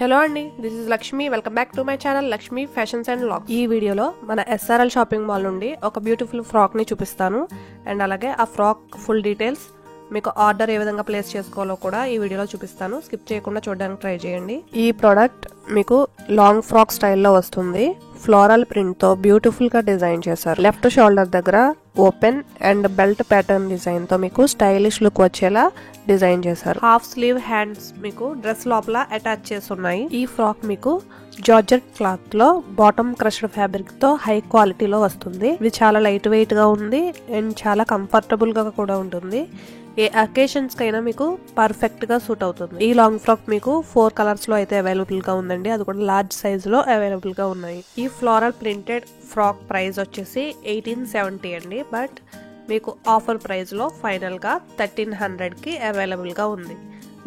Hello అండి, this is Lakshmi. Welcome back to my channel Lakshmi fashions and vlogs. ఈ వీడియోలో మన SRL షాపింగ్ మాల్ నుండి ఒక బ్యూటిఫుల్ ఫ్రాక్ ని చూపిస్తాను. అండ్ అలాగే ఆ ఫ్రాక్ ఫుల్ డీటెయిల్స్, మీకు ఆర్డర్ ఏ విధంగా ప్లేస్ చేసుకోవాలో కూడా ఈ వీడియోలో చూపిస్తాను. స్కిప్ చేయకుండా చూడడానికి ట్రై చేయండి. ఈ ప్రోడక్ట్ మీకు లాంగ్ ఫ్రాక్ స్టైల్లో వస్తుంది. ఫ్లోరల్ ప్రింట్ తో బ్యూటిఫుల్ గా డిజైన్ చేశారు. లెఫ్ట్ షోల్డర్ దగ్గర open and belt pattern design తో మీకు స్టైలిష్ లుక్ వచ్చేలా డిజైన్ చేశారు. హాఫ్ స్లీవ్ హ్యాండ్స్ మీకు డ్రెస్ లోపల అటాచ్ చేసి ఉన్నాయి. ఈ ఫ్రాక్ మీకు జార్జెట్ క్లాత్ లో బాటమ్ క్రష్డ్ ఫ్యాబ్రిక్ తో హై క్వాలిటీలో వస్తుంది. ఇది చాలా లైట్ వెయిట్ గా ఉంది అండ్ చాలా కంఫర్టబుల్ గా కూడా ఉంటుంది. ఏ అకేషన్స్ కైనా మీకు పర్ఫెక్ట్ గా సూట్ అవుతుంది. ఈ లాంగ్ ఫ్రాక్ మీకు 4 కలర్స్ లో అయితే అవైలబుల్ గా ఉందండి. అది కూడా లార్జ్ సైజ్ లో అవైలబుల్ గా ఉన్నాయి. ఈ ఫ్లోరల్ ప్రింటెడ్ ఫ్రాక్ ప్రైస్ వచ్చేసి 1870 అండి. బట్ మీకు ఆఫర్ ప్రైస్ లో ఫైనల్ గా 1300 కి అవైలబుల్ గా ఉంది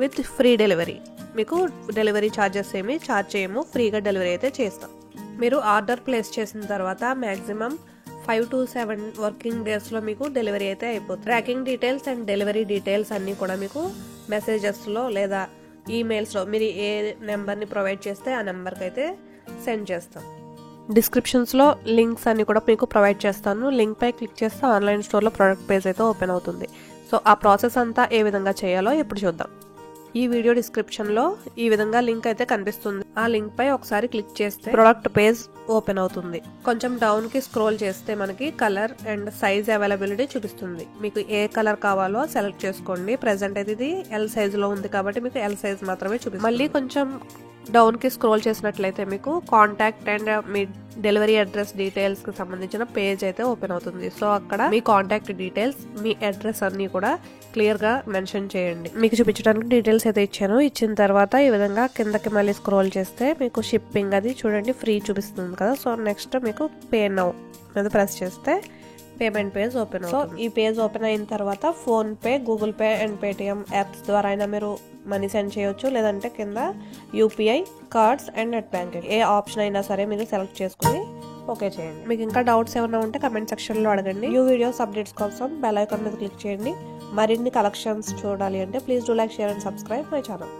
విత్ ఫ్రీ డెలివరీ. మీకు డెలివరీ ఛార్జెస్ ఏమి ఛార్జ్ చేయము, ఫ్రీగా డెలివరీ అయితే చేస్తాం. మీరు ఆర్డర్ ప్లేస్ చేసిన తర్వాత మాక్సిమం 5 to 7 వర్కింగ్ డేస్ లో మీకు డెలివరీ అయితే అయిపోతుంది. Tracking details and delivery details అన్ని కూడా మీకు మెసేజెస్ లో లేదా ఈమెయిల్స్ లో మీరు ఏ నెంబర్ ని ప్రొవైడ్ చేస్తే ఆ నెంబర్ కి అయితే సెండ్ చేస్తాం. డిస్క్రిప్షన్స్ లో లింక్స్ అన్ని కూడా మీకు ప్రొవైడ్ చేస్తాను. లింక్ పై క్లిక్ చేస్తే ఆన్లైన్ స్టోర్ లో ప్రొడక్ట్ పేజ్ అయితే ఓపెన్ అవుతుంది. సో ఆ ప్రాసెస్ అంతా ఏ విధంగా చేయాలో ఇప్పుడు చూద్దాం. ఈ వీడియో డిస్క్రిప్షన్ లో ఈ విధంగా లింక్ అయితే కనిపిస్తుంది. ఆ లింక్ పై ఒకసారి క్లిక్ చేస్తే ప్రొడక్ట్ పేజ్ ఓపెన్ అవుతుంది. కొంచెం డౌన్ కి స్క్రోల్ చేస్తే మనకి కలర్ అండ్ సైజ్ అవైలబిలిటీ చూపిస్తుంది. మీకు ఏ కలర్ కావాలో సెలెక్ట్ చేసుకోండి. ప్రెసెంట్ అయితే ఇది L సైజ్ లో ఉంది కాబట్టి మీకు L సైజ్ మాత్రమే చూపిస్తుంది. మళ్ళీ కొంచెం డౌన్ కి స్క్రోల్ చేసినట్లయితే మీకు contact and me delivery address details కి సంబంధించిన పేజ్ అయితే ఓపెన్ అవుతుంది. సో అక్కడ మీ కాంటాక్ట్ డీటెయిల్స్, మీ అడ్రస్ అన్ని కూడా క్లియర్ గా మెన్షన్ చేయండి. మీకు చూపించడానికి డీటెయిల్స్ అయితే ఇచ్చాను. ఇచ్చిన తర్వాత ఈ విధంగా కిందకి మళ్ళీ స్క్రోల్ చేస్తే మీకు షిప్పింగ్ అది చూడండి ఫ్రీ చూపిస్తుంది కదా. సో నెక్స్ట్ మీకు పే నౌ మీద ప్రెస్ చేస్తే పేమెంట్ పేజ్ ఓపెన్ అవుతుంది. సో ఈ పేజ్ ఓపెన్ అయిన తర్వాత phone pay, Google pay and Paytm apps ద్వారా అయినా మీరు మనీ సెండ్ చేయొచ్చు. లేదంటే కింద UPI, cards and net banking A option అయినా సరే మీరు సెలెక్ట్ చేసుకుని ఓకే చేయండి. మీకు ఇంకా డౌట్స్ ఏమైనా ఉంటే కమెంట్ సెక్షన్ లో అడగండి. న్యూ వీడియోస్ అప్డేట్స్ కోసం బెల్ ఐకాన్ మీద క్లిక్ చేయండి. మరిన్ని కలెక్షన్స్ చూడాలి అంటే please do like, share and subscribe my channel.